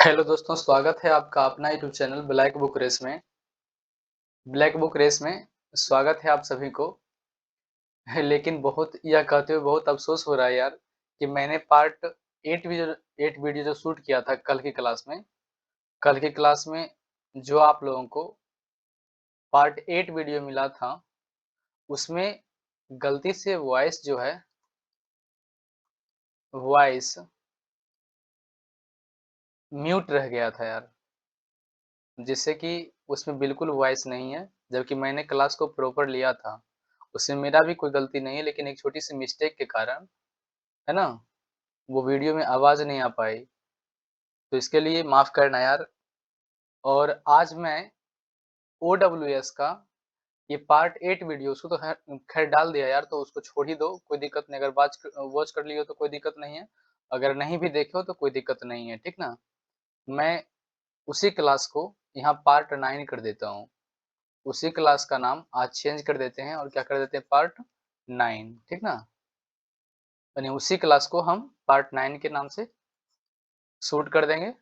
Hello दोस्तों, स्वागत है आपका अपना YouTube channel Black Book Race में। ब्लैक बुक रेस में स्वागत है आप सभी को। लेकिन बहुत यह कहते हुए बहुत अफ़सोस हो रहा है यार कि मैंने पार्ट 8 वीडियो जो शूट किया था कल की क्लास में जो आप लोगों को पार्ट 8 वीडियो मिला था, उसमें गलती से वॉइस म्यूट रह गया था यार। जिससे कि उसमें बिल्कुल वॉइस नहीं है, जबकि मैंने क्लास को प्रॉपर लिया था। उसमें मेरा भी कोई गलती नहीं है, लेकिन एक छोटी-सी मिस्टेक के कारण, है ना? वो वीडियो में आवाज़ नहीं आ पाई, तो इसके लिए माफ़ करना यार। और आज मैं ओडब्ल्यूएस का ये पार्ट 8 वीडियो उसको तो ख़ैर डाल दिया यार, तो उसको छोड़ ही दो, कोई दिक्कत नहीं। अगर वॉच कर लिए हो तो कोई दिक्कत नहीं है, अगर नहीं भी देखे हो तो कोई दिक्कत नहीं है, ठीक ना? मैं उसी क्लास को यहाँ पार्ट 9 कर देता हूँ। उसी क्लास का नाम आज चेंज कर देते हैं और क्या कर देते हैं पार्ट 9, ठीक ना? यानी उसी क्लास को हम पार्ट 9 के नाम से शूट कर देंगे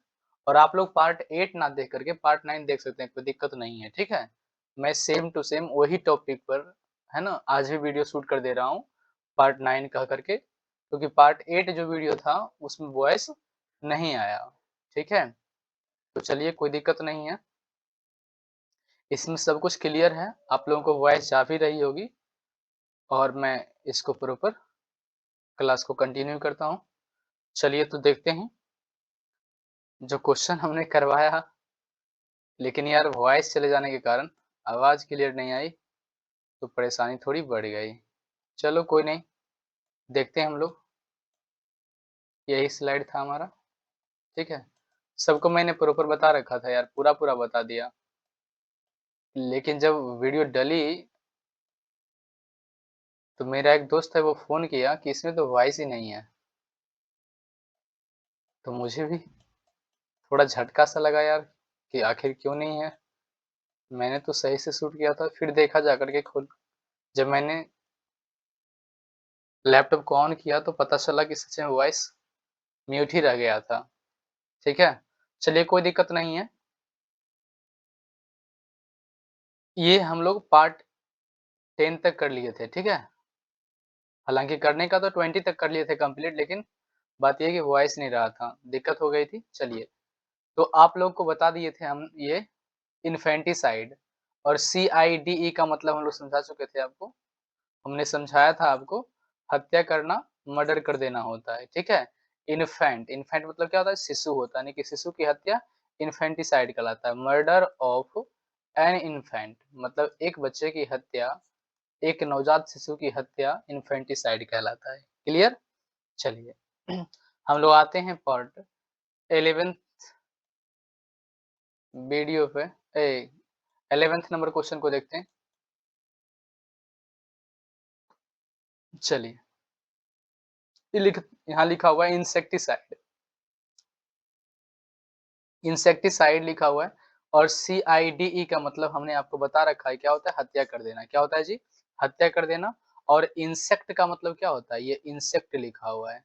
और आप लोग पार्ट 8 ना देख करके पार्ट 9 देख सकते हैं, कोई दिक्कत नहीं है, ठीक है? मैं सेम टू सेम वही टॉपिक पर, है ना, आज भी वीडियो शूट कर दे रहा हूँ पार्ट 9 कह करके, क्योंकि पार्ट 8 जो वीडियो था उसमें वॉइस नहीं आया, ठीक है? तो चलिए कोई दिक्कत नहीं है, इसमें सब कुछ क्लियर है, आप लोगों को वॉइस जा भी रही होगी और मैं इसको प्रॉपर क्लास को कंटिन्यू करता हूँ। चलिए तो देखते हैं, जो क्वेश्चन हमने करवाया, लेकिन यार वॉइस चले जाने के कारण आवाज़ क्लियर नहीं आई, तो परेशानी थोड़ी बढ़ गई। चलो कोई नहीं, देखते हैं हम लोग। यही स्लाइड था हमारा, ठीक है? सबको मैंने प्रॉपर बता रखा था यार, पूरा-पूरा बता दिया। लेकिन जब वीडियो डली, तो मेरा एक दोस्त है वो फ़ोन किया कि इसमें तो वॉइस ही नहीं है। तो मुझे भी थोड़ा झटका सा लगा यार कि आखिर क्यों नहीं है? मैंने तो सही से शूट किया था, फिर देखा जाकर के खुद जब मैंने लैपटॉप को ऑन किया तो पता चला कि सच में वॉइस म्यूट ही रह गया था, ठीक है? चलिए कोई दिक्कत नहीं है। ये हम लोग पार्ट 10 तक कर लिए थे, ठीक है? हालाँकि करने का तो 20 तक कर लिए थे कंप्लीट, लेकिन बात ये है कि वॉइस नहीं रहा था, दिक्कत हो गई थी। चलिए, तो आप लोग को बता दिए थे हम ये इन्फैंटिसाइड और CIDE का मतलब हम लोग समझा चुके थे आपको। हमने समझाया था आपको, हत्या करना, मर्डर कर देना होता है, ठीक है? इन्फैंट मतलब क्या होता है? शिशु होता है, यानी कि शिशु की हत्या इन्फैंटिसाइड कहलाता है। मर्डर ऑफ एन इन्फैंट मतलब एक बच्चे की हत्या, एक नवजात शिशु की हत्या इन्फैंटिसाइड कहलाता है। क्लियर? चलिए हम लोग आते हैं पार्ट 11th वीडियो पे, 11th नंबर क्वेश्चन को देखते हैं। चलिए, ये यहाँ लिखा हुआ है इंसेक्टिसाइड। इंसेक्टिसाइड लिखा हुआ है और CIDE का मतलब हमने आपको बता रखा है क्या होता है? हत्या कर देना। क्या होता है जी? हत्या कर देना। और इंसेक्ट का मतलब क्या होता है? ये इंसेक्ट लिखा हुआ है।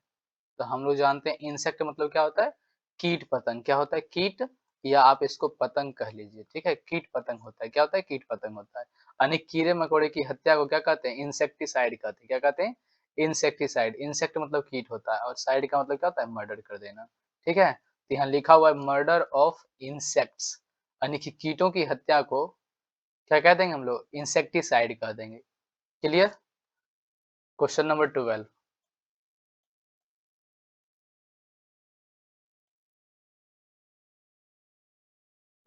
तो हम लोग जानते हैं इंसेक्ट मतलब क्या होता है? कीट पतंग। क्या होता है? कीट, या आप इसको पतंग कह लीजिए, ठीक है? कीट पतंग होता है। क्या होता है? कीट पतंग होता है। यानी कीड़े मकोड़े की हत्या को क्या कहते हैं? इंसेक्टिसाइड कहते हैं। क्या कहते हैं? इंसेक्टिसाइड। इंसेक्ट मतलब कीट होता है और साइड का मतलब क्या होता है? मर्डर कर देना, ठीक है? तो यहाँ लिखा हुआ है मर्डर ऑफ इंसेक्ट्स, यानी कि कीटों की हत्या को क्या कह देंगे हम लोग? इंसेक्टिसाइड कह देंगे। क्लियर? क्वेश्चन नंबर 12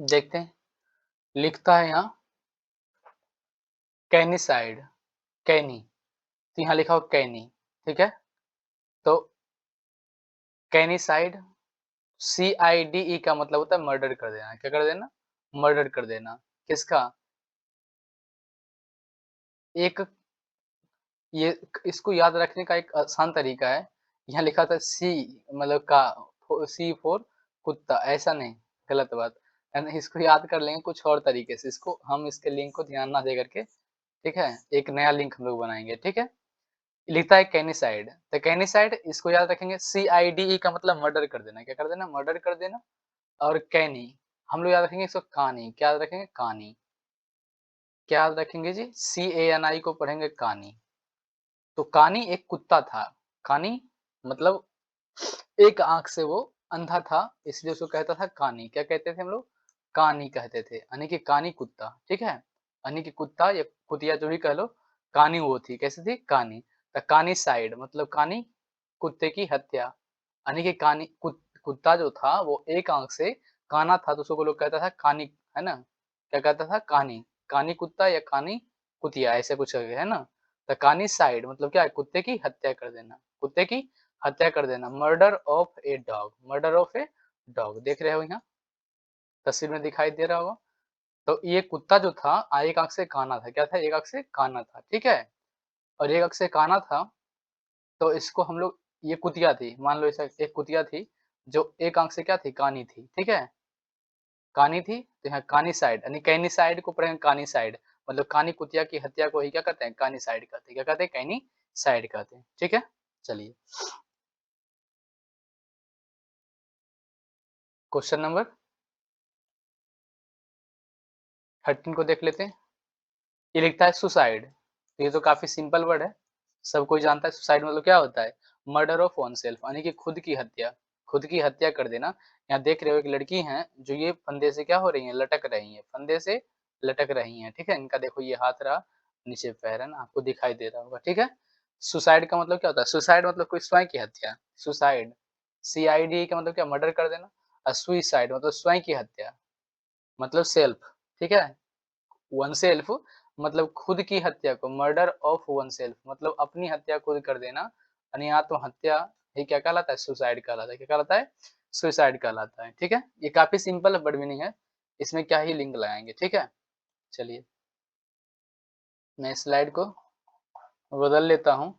देखते हैं। लिखता है यहाँ कैनिसाइड, कैनी, तो यहाँ लिखा हो कैनी, ठीक है? तो कैनिसाइड, CIDE का मतलब होता है मर्डर कर देना। क्या कर देना? मर्डर कर देना। किसका? एक, ये इसको याद रखने का एक आसान तरीका है। यहाँ लिखा था सी, मतलब का, C फॉर कुत्ता, ऐसा नहीं, गलत बात है ना। इसको याद कर लेंगे कुछ और तरीके से। इसको हम इसके लिंक को ध्यान ना दे करके, ठीक है, एक नया लिंक हम लोग बनाएंगे, ठीक है? लिखता है कैनिसाइड, तो कैनिसाइड इसको याद रखेंगे। CIDE का मतलब मर्डर कर देना। क्या कर देना? मर्डर कर देना। और कैनी, हम लोग याद रखेंगे इसको कानी, क्या याद रखेंगे? कानी। क्या याद रखेंगे जी? CANI को पढ़ेंगे कानी। तो कानी एक कुत्ता था। कानी मतलब एक आँख से वो अंधा था, इसलिए उसको कहता था कानी। क्या कहते थे हम लोग? कानी कहते थे, यानी कि कानी कुत्ता, ठीक है? यानी कि कुत्ता या कुतिया जो भी कह लो, कानी वो थी, कैसी थी? कानी। कानीसाइड मतलब कानी, कुत्ते की हत्या। यानी कि कानी कुत्ता जो था वो एक आँख से काना था, तो उसको लोग कहता था कानी, है ना? क्या कहता था? कानी। कानी कुत्ता या कानी कुतिया, ऐसे कुछ करके, है ना? कानीसाइड मतलब क्या है? कुत्ते की हत्या कर देना, कुत्ते की हत्या कर देना। Murder of a dog, murder of a dog, देख रहे हो यहाँ तस्वीर में दिखाई दे रहा होगा। तो ये कुत्ता जो था एक आंख से काना था, क्या था? एक आंख से काना था, ठीक है? और एक आंख से काना था, तो इसको हम लोग, ये कुतिया थी, मान लो ऐसा एक कुतिया थी जो एक आंख से क्या थी? कानी थी, ठीक है? कानी थी, तो यहाँ कानीसाइड यानी कैनीसाइड को पढ़ेंगे कानीसाइड, मतलब कानी कुतिया की हत्या को ही क्या कहते हैं? कानीसाइड कहते हैं। क्या कहते हैं? कैनीसाइड कहते हैं, ठीक है? चलिए क्वेश्चन नंबर 13 को देख लेते हैं। ये लिखता है सुसाइड, तो ये तो काफी सिंपल वर्ड है, सब कोई जानता है। सुसाइड मतलब क्या होता है? मर्डर ऑफ वन सेल्फ, यानी कि खुद की हत्या, खुद की हत्या कर देना। यहाँ देख रहे हो एक लड़की हैं जो ये फंदे से क्या हो रही हैं? लटक रही हैं, फंदे से लटक रही हैं, ठीक है? इनका देखो ये हाथ रहा, नीचे पैर है ना, आपको दिखाई दे रहा होगा, ठीक है? सुसाइड का मतलब क्या होता है? सुसाइड मतलब कोई स्वयं की हत्या, सुसाइड। CID का मतलब क्या? मर्डर कर देना। और सुइसाइड मतलब स्वयं की हत्या, मतलब सेल्फ, ठीक है? वन सेल्फ मतलब खुद की हत्या को, मर्डर ऑफ वन सेल्फ मतलब अपनी हत्या खुद कर देना, यानी आत्महत्या ही क्या कहलाता है? सुसाइड कहलाता है। क्या कहलाता है? सुसाइड कहलाता है, ठीक है? ये काफी सिंपल वर्ड मीनिंग है, इसमें क्या ही लिंक लगाएंगे, ठीक है? चलिए मैं स्लाइड को बदल लेता हूँ।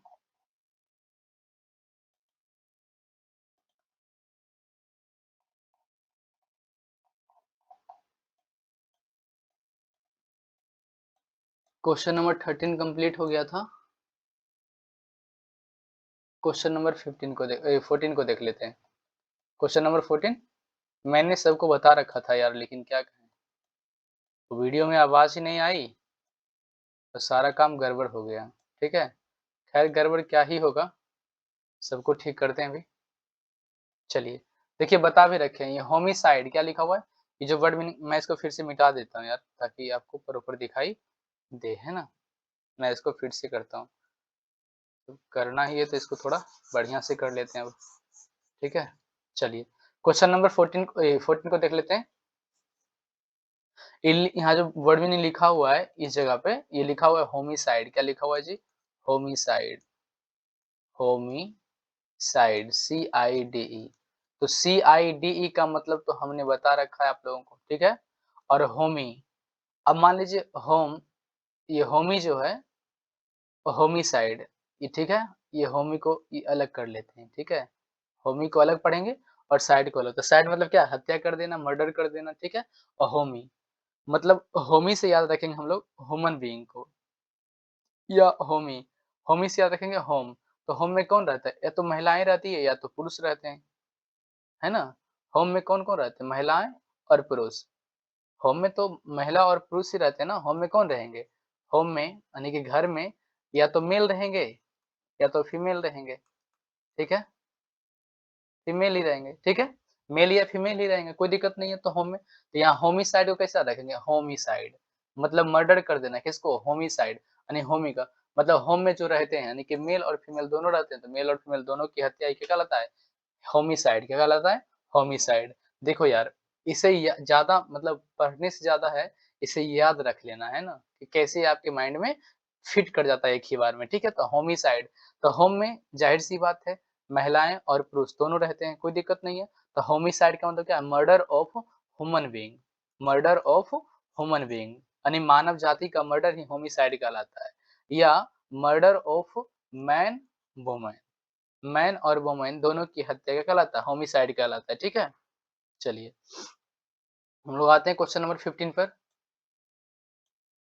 क्वेश्चन नंबर 13 कंप्लीट हो गया था। क्वेश्चन नंबर 15 को 14 को देख लेते हैं। क्वेश्चन नंबर 14, मैंने सबको बता रखा था यार, लेकिन क्या कहें, वीडियो में आवाज ही नहीं आई, तो सारा काम गड़बड़ हो गया, ठीक है? खैर गड़बड़ क्या ही होगा, सबको ठीक करते हैं अभी। चलिए देखिए, बता भी रखे हैं ये होमिसाइड, क्या लिखा हुआ है? ये जो वर्ड मीनिंग, मैं इसको फिर से मिटा देता हूँ यार, ताकि आपको प्रॉपर दिखाई दे, है ना? मैं इसको फिर से करता हूँ, तो करना ही है तो इसको थोड़ा बढ़िया से कर लेते हैं अब, ठीक है? चलिए क्वेश्चन नंबर 14 को देख लेते हैं। यहाँ जो वर्ड मीनिंग लिखा हुआ है इस जगह पे, ये लिखा हुआ है होमिसाइड, क्या लिखा हुआ है जी? Homicide, homicide, CIDE। तो CIDE का मतलब तो हमने बता रखा है आप लोगों को, ठीक है? और होमी, अब मान लीजिए होम, ये होमी जो है होमिसाइड, ये ठीक है? ये होमी को ये अलग कर लेते हैं, ठीक है? होमी को अलग पढ़ेंगे और साइड को अलग। तो साइड मतलब क्या? हत्या कर देना, मर्डर कर देना, ठीक है? और होमी मतलब होमी से याद रखेंगे हम लोग ह्यूमन बीइंग को, या होमी, होमी से याद रखेंगे होम। तो होम में कौन रहता है? या तो महिलाएं रहती है या तो पुरुष रहते हैं, है ना? होम में कौन-कौन रहते हैं? महिलाएं और पुरुष। होम में तो महिला और पुरुष ही रहते हैं ना, होम में कौन रहेंगे? होम में यानी कि घर में या तो मेल रहेंगे या तो फीमेल रहेंगे, ठीक है? फीमेल ही रहेंगे, ठीक है? मेल या फीमेल ही रहेंगे, कोई दिक्कत नहीं है तो होम में। तो यहाँ होमिसाइड को कैसा रखेंगे? होमिसाइड मतलब मर्डर कर देना, किसको? होमिसाइड यानी होमी का मतलब होम में जो रहते हैं, यानी कि मेल और फीमेल दोनों रहते हैं, तो मेल और फीमेल दोनों की हत्या ही क्या कहलाता है? होमिसाइड। क्या कहलाता है? होमिसाइड। देखो यार, इसे ज्यादा मतलब पढ़ने से ज्यादा है, इसे याद रख लेना, है ना? कि कैसे आपके माइंड में फिट कर जाता है एक ही बार में, ठीक है? तो होमिसाइड, तो होम में जाहिर सी बात है महिलाएं और पुरुष दोनों रहते हैं, कोई दिक्कत नहीं है। तो होमिसाइड का मतलब क्या है? Murder of human being, murder of human being यानी मानव जाति का मर्डर ही होमिसाइड कहलाता है, या murder of man woman, man और वुमन दोनों की हत्या क्या कहलाता है? होमिसाइड कहलाता है, ठीक है? चलिए हम लोग आते हैं क्वेश्चन नंबर 15 पर।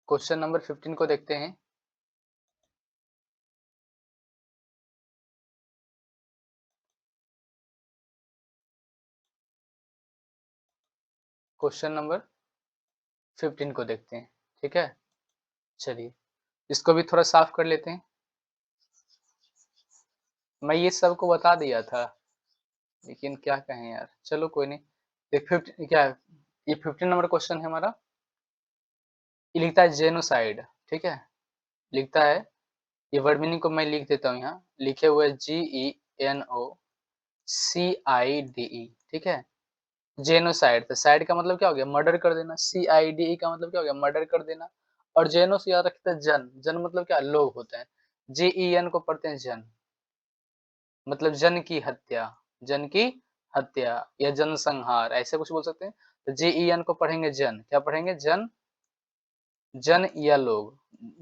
क्वेश्चन नंबर 15 को देखते हैं। क्वेश्चन नंबर 15 को देखते हैं, ठीक है? चलिए, इसको भी थोड़ा साफ कर लेते हैं। मैं ये सबको बता दिया था, लेकिन क्या कहें यार, चलो कोई नहीं। ये 50 क्या है? ये 15 नंबर क्वेश्चन है हमारा। ये लिखता है जेनोसाइड, ठीक है? लिखता है, ये वर्ड मीनिंग को मैं लिख देता हूँ यहाँ, लिखे हुए GENOCIDE, ठीक है? जेनोसाइड, तो साइड का मतलब क्या हो गया? मर्डर कर देना। CIDE का मतलब क्या हो गया? मर्डर कर देना। और जेनो से याद रखते हैं जन, जन मतलब क्या? लोग होते हैं। JEN को पढ़ते हैं जन, मतलब जन की हत्या, जन की हत्या या जनसंहार, ऐसे कुछ बोल सकते हैं। तो JEN को पढ़ेंगे जन, क्या पढ़ेंगे? जन, जन या लोग,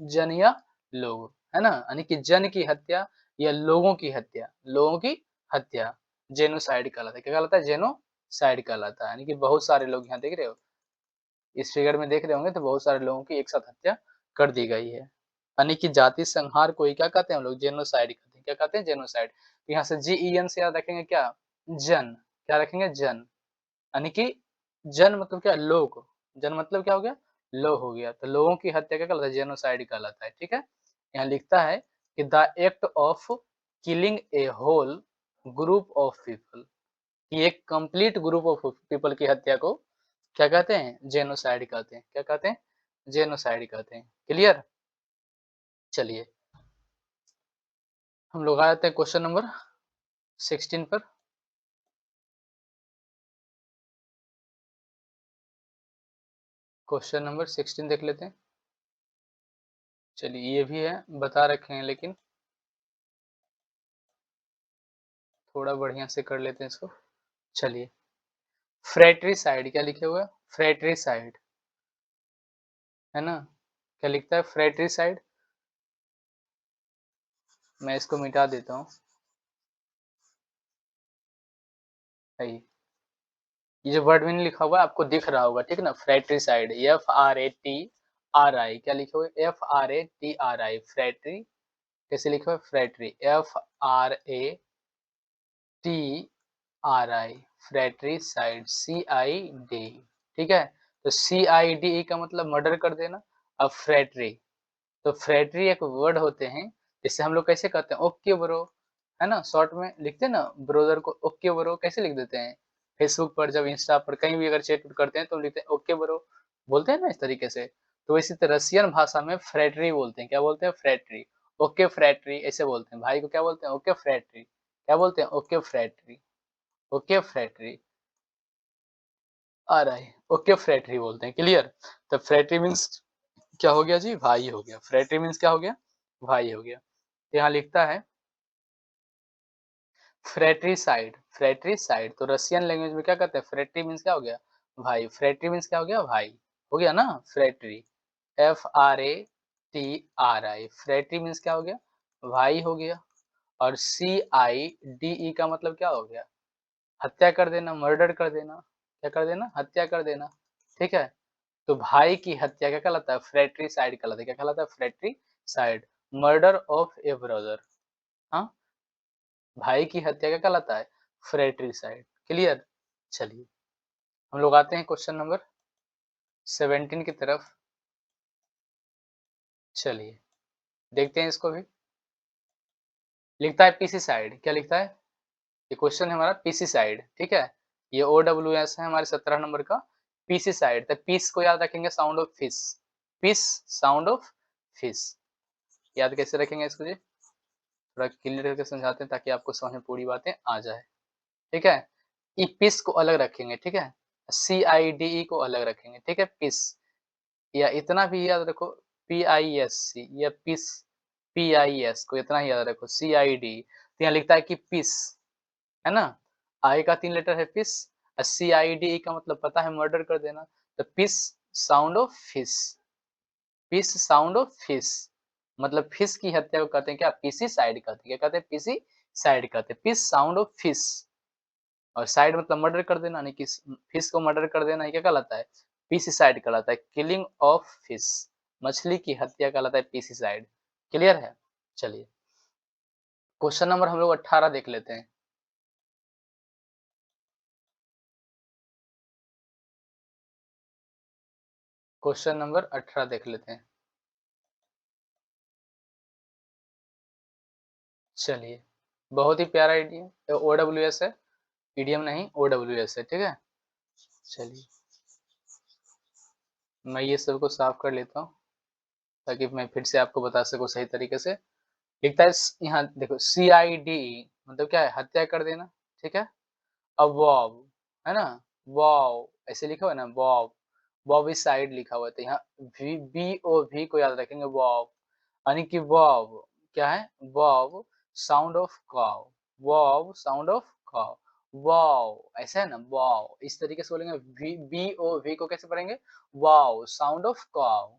जन या लोग, है ना? यानी कि जन की हत्या या लोगों की हत्या, लोगों की हत्या जेनोसाइड कहलाता है। क्या कहलाता है? जेनोसाइड कहलाता है। यानी कि बहुत सारे लोग यहाँ देख रहे हो, इस फिगर में देख रहे होंगे, तो बहुत सारे लोगों की एक साथ हत्या कर दी गई है। यानी कि जाति संहार को ही क्या कहते हैं हम लोग? जेनोसाइड कहते हैं। क्या कहते हैं? जेनोसाइड। तो यहाँ से JEN से याद रखेंगे क्या? जन, क्या रखेंगे? जन। यानी कि जन मतलब क्या? लोग। जन मतलब क्या हो गया? लोग हो गया। तो लोगों की हत्या क्या कहलाता है? जेनोसाइड कहलाता है, ठीक है? यहाँ लिखता है कि the act of killing a whole group of people, कि एक कंप्लीट ग्रुप ऑफ पीपल की हत्या को क्या कहते हैं? जेनोसाइड कहते हैं। क्या कहते हैं? जेनोसाइड कहते हैं। क्लियर? चलिए, हम लोग आ जाते हैं क्वेश्चन नंबर 16 पर। क्वेश्चन नंबर 16 देख लेते हैं। चलिए, ये भी है, बता रखे हैं, लेकिन थोड़ा बढ़िया से कर लेते हैं इसको। चलिए, फ्रेट्रीसाइड क्या लिखे हुए? फ्रेट्रीसाइड, है ना? क्या लिखता है? फ्रेट्रीसाइड। मैं इसको मिटा देता हूँ। ये जो वर्ड मीनिंग लिखा हुआ है आपको दिख रहा होगा, ठीक है ना? फ्रेट्रीसाइड, FRATRI, क्या लिखे हुए? FRATRI, फ्रेट्री। कैसे लिखे हुए? फ्रेट्री, FRATRI, फ्रेट्रीसाइड, CID, ठीक है? तो CIDE का मतलब मर्डर कर देना। अब फ्रेट्री, तो फ्रेट्री एक वर्ड होते हैं, जिससे हम लोग कैसे कहते हैं? ओके ब्रो, है ना? शॉर्ट में लिखते हैं ना ब्रोदर को, ओके ब्रो कैसे लिख देते हैं? फेसबुक पर, जब इंस्टा पर कहीं भी अगर चैट करते हैं तो लिखते हैं ओके ब्रो, बोलते हैं ना इस तरीके से। तो इसी तरह रसियन भाषा में फ्रेट्री बोलते हैं। क्या बोलते हैं? फ्रेट्री। ओके फ्रेट्री ऐसे बोलते हैं। भाई को क्या बोलते हैं? ओके फ्रेट्री। क्या बोलते हैं? ओके फ्रेट्री। ओके फ्रेट्री आ रहा है, ओके फ्रेट्री बोलते हैं। क्लियर? तो फ्रेट्री मीन्स क्या हो गया जी? भाई हो गया। फ्रेट्री मीन्स क्या हो गया? भाई हो गया। तो यहाँ लिखता है फ्रेट्रीसाइड, फ्रेट्रीसाइड, तो रशियन लैंग्वेज में क्या कहते हैं? फ्रेट्री मीन्स क्या हो गया? भाई। फ्रेट्री मीन्स क्या हो गया? भाई। हो गया ना? फ्रेट्री, FRATRI, फ्रेट्री मीन्स क्या हो गया? भाई हो गया। और CIDE का मतलब क्या हो गया? हत्या कर देना, मर्डर कर देना। क्या कर देना? हत्या कर देना, ठीक है? तो भाई की हत्या क्या कहलाता है? फ्रेट्रीसाइड कहलाता है। क्या कहलाता है? फ्रेट्रीसाइड, मर्डर ऑफ ए ब्रदर। हाँ, भाई की हत्या क्या कहलाता है? फ्रेट्रीसाइड। क्लियर? चलिए, हम लोग आते हैं क्वेश्चन नंबर 17 की तरफ। चलिए, देखते हैं इसको भी। लिखता है पीसीसाइड, क्या लिखता है? ये क्वेश्चन है हमारा पीसीसाइड, ठीक है? ये OWS है हमारे 17 नंबर का। पीसीसाइड, तो पीस को याद रखेंगे sound of fish, peace sound of fish. याद कैसे रखेंगे इसको जी? थोड़ा क्लियर करके समझाते हैं ताकि आपको समझ में पूरी बातें आ जाए, ठीक है? पीस को अलग रखेंगे, ठीक है? CIDE को अलग रखेंगे, ठीक है? पीस, या इतना भी याद रखो, PISC या पीस, PIS को इतना ही याद रखो, CID। तो यहाँ लिखता है कि पीस, है ना? आई का 3 लेटर है पीस, और CIDE का मतलब पता है? मर्डर कर देना। तो peace sound of fish, peace sound of fish, मतलब फिश की हत्या को कहते हैं क्या? पीसी साइड कहते हैं। क्या कहते हैं? पीसी साइड कहते हैं। पीस साउंड ऑफ फिश, और साइड मतलब मर्डर कर देना, यानी कि फिश को मर्डर कर देना, ये क्या कहलाता है? पीसीसाइड कहलाता है। किलिंग ऑफ फिश, मछली की हत्या कहलाता है पीसीसाइड। क्लियर है? चलिए, क्वेश्चन नंबर हम लोग 18 देख लेते हैं। क्वेश्चन नंबर 18 देख लेते हैं। चलिए, बहुत ही प्यारा ईडीएम ओडब्ल्यूएस है, ईडीएम नहीं ओडब्ल्यूएस है, ठीक है? चलिए, मैं ये सबको साफ कर लेता हूँ ताकि मैं फिर से आपको बता सकूँ सही तरीके से। लिखता है यहाँ देखो CID मतलब क्या है? हत्या कर देना, ठीक है? अब वाव है ना? वाव ऐसे लिखा हुआ है ना वाव, बॉबीसाइड लिखा हुआ है तो यहाँ BOV को याद रखेंगे वाव, यानी कि वाव क्या है? वाव साउंड ऑफ काव, वाव साउंड ऑफ काव, वाव ऐसा है ना वाव, इस तरीके से बोलेंगे। BOV को कैसे पढ़ेंगे? वाव साउंड ऑफ काव,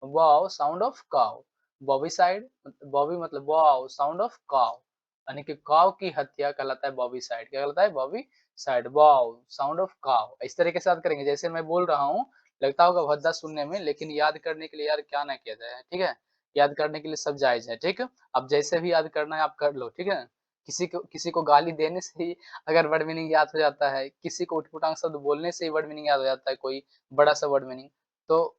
वाओ साउंड ऑफ काव, बॉबीसाइड बॉबी मतलब वाओ साउंड ऑफ काव, यानी कि काव की हत्या कहलाता है बॉबीसाइड। क्या कहलाता है? बॉबीसाइड, वाओ साउंड ऑफ काव। इस तरीके से याद करेंगे जैसे मैं बोल रहा हूँ, लगता होगा भद्दा सुनने में, लेकिन याद करने के लिए यार क्या ना किया जाए, ठीक है? याद करने के लिए सब जायज है, ठीक है? अब जैसे भी याद करना है आप कर लो, ठीक है? किसी को गाली देने से ही अगर वर्ड मीनिंग याद हो जाता है, किसी को उटपटांग शब्द बोलने से ही वर्ड मीनिंग याद हो जाता है, कोई बड़ा सा वर्ड मीनिंग, तो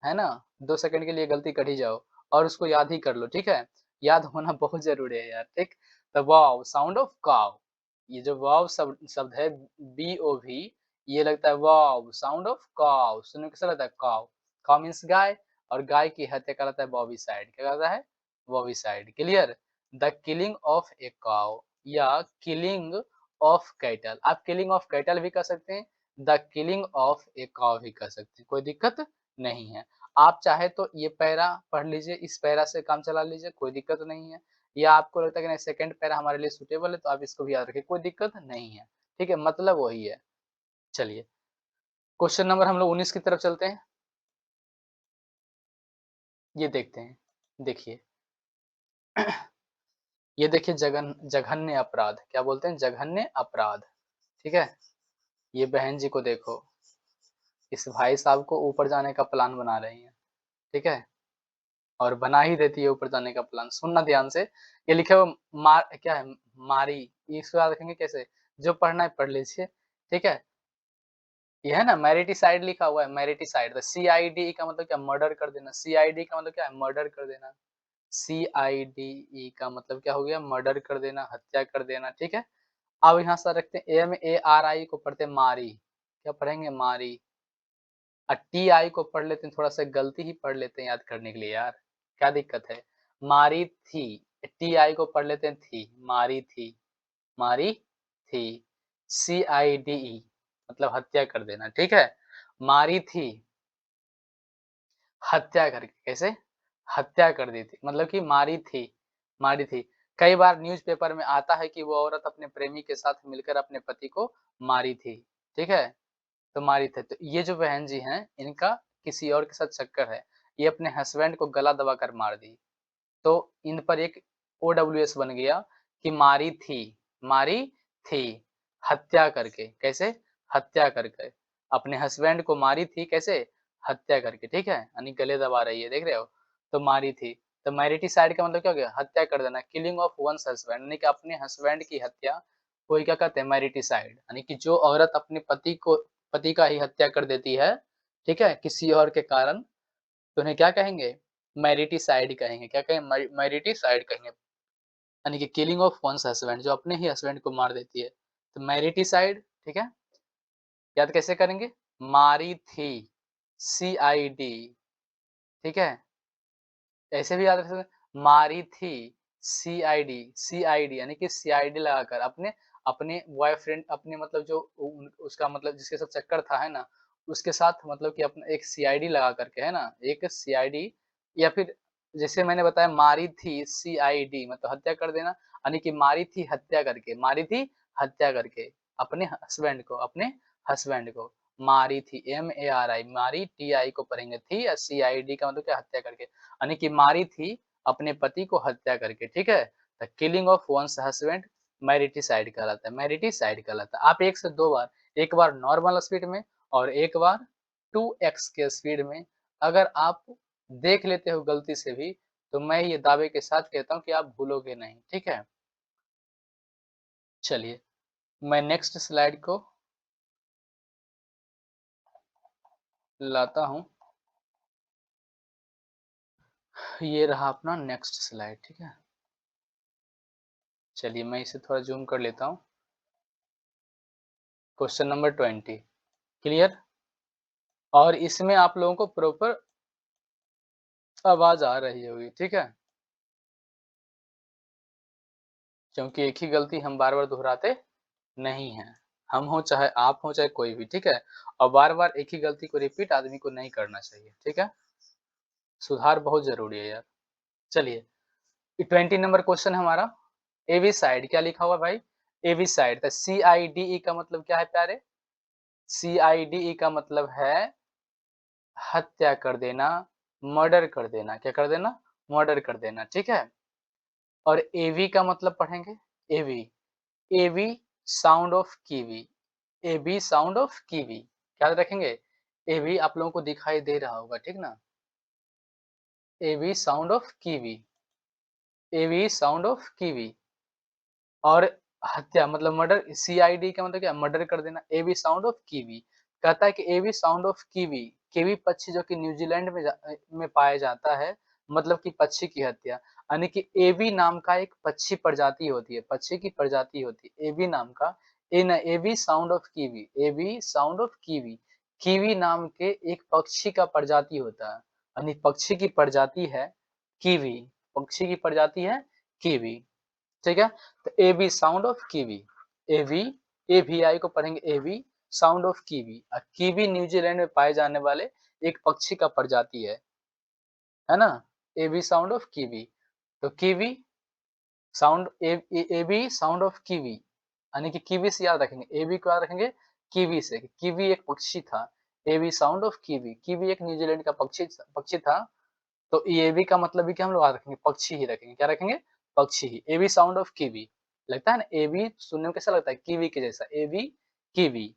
है ना? 2 सेकंड के लिए गलती कर ही जाओ और उसको याद ही कर लो, ठीक है? याद होना बहुत ज़रूरी है यार, ठीक? तो वाव साउंड ऑफ काव, ये जो वाव शब्द शब्द है BOV, ये लगता है वाव साउंड ऑफ काव, सुनने में कैसा लगता है? काव, काव मीन्स गाय, और गाय की हत्या कहलाता है बॉबीसाइड। क्या कहलाता है? बॉबीसाइड, क्लियर? द किलिंग ऑफ ए काव या किलिंग ऑफ कैटल, आप किलिंग ऑफ कैटल भी कह सकते हैं, द किलिंग ऑफ ए काव भी कह सकते हैं, कोई दिक्कत नहीं है। आप चाहे तो ये पैरा पढ़ लीजिए, इस पैरा से काम चला लीजिए, कोई दिक्कत नहीं है। या आपको लगता है कि नहीं सेकंड पैरा हमारे लिए सूटेबल है तो आप इसको भी याद रखिए, कोई दिक्कत नहीं है, ठीक है? मतलब वही है। चलिए, क्वेश्चन नंबर हम लोग 19 की तरफ चलते हैं। ये देखते हैं, देखिए ये देखिए जघन्य अपराध, क्या बोलते हैं? जघन्य अपराध, ठीक है? ये बहन जी को देखो, इस भाई साहब को ऊपर जाने का प्लान बना रही हैं, ठीक है? और बना ही देती है ऊपर जाने का प्लान। सुनना ध्यान से, ये लिखा हुआ मार क्या है? मारी, इसको याद रखेंगे कैसे? जो पढ़ना है पढ़ लीजिए, ठीक है? ये है ना मैरिटिसाइड लिखा हुआ है, मैरिटिसाइड, तो CID का मतलब क्या? मर्डर कर देना। CID का मतलब क्या है? मर्डर कर देना। CIDE का मतलब क्या हो गया? मर्डर कर देना, हत्या कर देना, ठीक है? अब यहाँ से रखते हैं MARI को पढ़ते हैं मारी, क्या पढ़ेंगे? मारी। TI को पढ़ लेते हैं, थोड़ा सा गलती ही पढ़ लेते हैं याद करने के लिए यार, क्या दिक्कत है? मारी थी, TI को पढ़ लेते हैं थी, मारी थी, मारी थी। CIDE मतलब हत्या कर देना, ठीक है? मारी थी, हत्या करके, कैसे? हत्या कर दी थी, मतलब कि मारी थी, मारी थी। कई बार न्यूज़पेपर में आता है कि वो औरत अपने प्रेमी के साथ मिलकर अपने पति को मारी थी, ठीक है? तो मारी थे। तो ये जो बहन जी हैं, इनका किसी और के साथ चक्कर है। ये अपने हस्बैंड को गला दबाकर मार दी। तो इन पर एक OWS बन गया कि मारी थी, हत्या करके। कैसे? हत्या करके। अपने हस्बैंड को मारी थी कैसे? हत्या करके, ठीक है? यानी गले दबा रही है, देख रहे हो? तो मारी थी। तो मैरिटिसाइड का मतलब क्या हो गया? हत्या कर देना, किलिंग ऑफ वन्स हस्बैंड, यानी कि अपने हस्बैंड की हत्या को क्या कहते हैं? मैरिटिसाइड, यानी कि जो औरत अपने पति का ही हत्या कर देती है, ठीक है? किसी और के कारण, तो उन्हें क्या कहेंगे? मैरिटिसाइड कहेंगे। क्या कहेंगे? मैरिटिसाइड कहेंगे, यानी कि किलिंग ऑफ वन्स हस्बैंड, जो अपने ही हस्बैंड को मार देती है। तो मैरिटिसाइड, ठीक है? याद कैसे करेंगे? मारी थी, CID, ठीक है? ऐसे भी याद रख सकते हैं, मारी थी, CID यानी कि CID लगाकर अपने अपने बॉयफ्रेंड, अपने मतलब जो उसका मतलब जिसके साथ चक्कर था, है ना? उसके साथ मतलब कि अपना एक CID लगा करके, है ना? एक CID, या फिर जैसे मैंने बताया मारी थी CID मतलब हत्या कर देना, यानी कि मारी थी हत्या करके अपने हस्बैंड को मारी थी, MARI, मारी TI को पढ़ेंगे थी, या CID का मतलब क्या? हत्या करके, यानी कि मारी थी अपने पति को हत्या करके, ठीक है? The killing of one's husband mariticide कहलाता है, मैरिटिसाइड कहलाता है। आप 1 से 2 बार, एक बार नॉर्मल स्पीड में और एक बार 2x के स्पीड में अगर आप देख लेते हो गलती से भी, तो मैं ये दावे के साथ कहता हूँ कि आप भूलोगे नहीं, ठीक है? चलिए, मैं नेक्स्ट स्लाइड को लाता हूँ। ये रहा अपना नेक्स्ट स्लाइड, ठीक है। चलिए मैं इसे थोड़ा जूम कर लेता हूँ। Question number 20 clear. और इसमें आप लोगों को प्रॉपर आवाज आ रही होगी, ठीक है, क्योंकि एक ही गलती हम बार बार दोहराते नहीं है। हम हो चाहे आप हो चाहे कोई भी, ठीक है। और बार बार एक ही गलती को रिपीट आदमी को नहीं करना चाहिए, ठीक है। सुधार बहुत जरूरी है यार। चलिए 20 नंबर क्वेश्चन है हमारा। एवी साइड क्या लिखा हुआ भाई? एवी साइड, तो CIDE का मतलब क्या है प्यारे? CIDE का मतलब है हत्या कर देना, मर्डर कर देना। क्या कर देना? मर्डर कर देना, ठीक है। और एवी का मतलब पढ़ेंगे। Avi, avi sound of kiwi, avi sound of kiwi, याद रखेंगे। एवी आप लोगों को दिखाई दे रहा होगा, ठीक ना। Avi sound of kiwi, avi sound of kiwi. और हत्या मतलब मर्डर, CID का मतलब क्या? मर्डर कर देना। एवी साउंड ऑफ कीवी कहता है कि एवी साउंड ऑफ कीवी, कीवी पक्षी जो कि न्यूजीलैंड में पाया जाता है, मतलब कि पक्षी की हत्या। यानी कि एवी नाम का एक पक्षी प्रजाति होती है, पक्षी की प्रजाति होती है एवी नाम का। इन avi sound of kiwi, avi sound of kiwi, kiwi नाम के एक पक्षी का प्रजाति होता है। यानी पक्षी की प्रजाति है कीवी, पक्षी की प्रजाति है कीवी, ठीक है। तो avi sound of kiwi, avi, avi को पढ़ेंगे avi sound of kiwi. Kiwi New Zealand में पाए जाने वाले एक पक्षी का प्रजाति है ना। एवी साउंड ऑफ कीवी, तो kiwi sound, avi sound of kiwi, यानी कि कीवी से याद रखेंगे, एवी को याद रखेंगे कीवी से। कीवी एक पक्षी था। एवी साउंड ऑफ कीवी, कीवी एक न्यूजीलैंड का पक्षी पक्षी था। तो एवी का मतलब भी क्या हम लोग याद रखेंगे? पक्षी ही रखेंगे। क्या रखेंगे? पक्षी ही। एवी साउंड ऑफ कीवी, लगता है ना एवी सुनने में कैसा लगता है? कीवी के जैसा, एवी कीवी।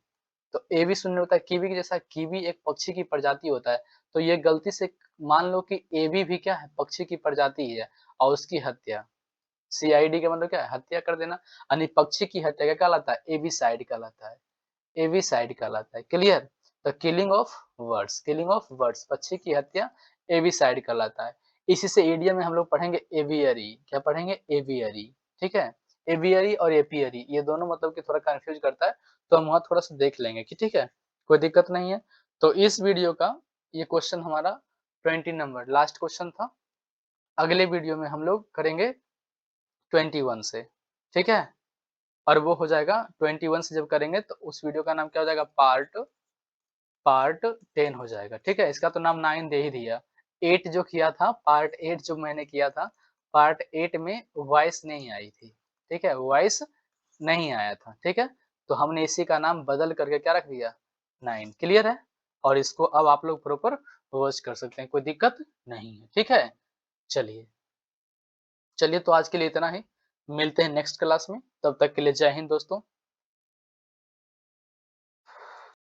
तो एवी सुनने में होता है कीवी के जैसा, कीवी एक पक्षी की प्रजाति होता है। तो ये गलती से मान लो कि एवी भी क्या है? पक्षी की प्रजाति ही है। और उसकी हत्या, CID का मतलब क्या है? हत्या कर देना। यानी पक्षी की हत्या क्या कहलाता है? एवीसाइड कहलाता है, एवीसाइड कहलाता है, clear. The killing of birds, killing of birds, पक्षी की हत्या एवीसाइड कहलाता है। इसी से इडियम में हम लोग पढ़ेंगे एवियरी। क्या पढ़ेंगे? एवियरी, ठीक है। एवियरी और एपियरी ये दोनों मतलब कि थोड़ा कंफ्यूज करता है, तो हम वहाँ थोड़ा सा देख लेंगे कि ठीक है, कोई दिक्कत नहीं है। तो इस वीडियो का ये क्वेश्चन हमारा 20 नंबर लास्ट क्वेश्चन था। अगले वीडियो में हम लोग करेंगे 21 से, ठीक है। और वो हो जाएगा 21 से जब करेंगे तो उस वीडियो का नाम क्या हो जाएगा? पार्ट 10 हो जाएगा, ठीक है। इसका तो नाम 9 दे ही दिया। 8 जो किया था, पार्ट 8 जो मैंने किया था, पार्ट 8 में वॉइस नहीं आई थी, ठीक है, वॉइस नहीं आया था, ठीक है। तो हमने इसी का नाम बदल करके क्या रख दिया? 9, क्लियर है। और इसको अब आप लोग प्रॉपर वॉच कर सकते हैं, कोई दिक्कत नहीं है, ठीक है। चलिए, चलिए तो आज के लिए इतना ही। मिलते हैं नेक्स्ट क्लास में, तब तक के लिए जय हिंद दोस्तों।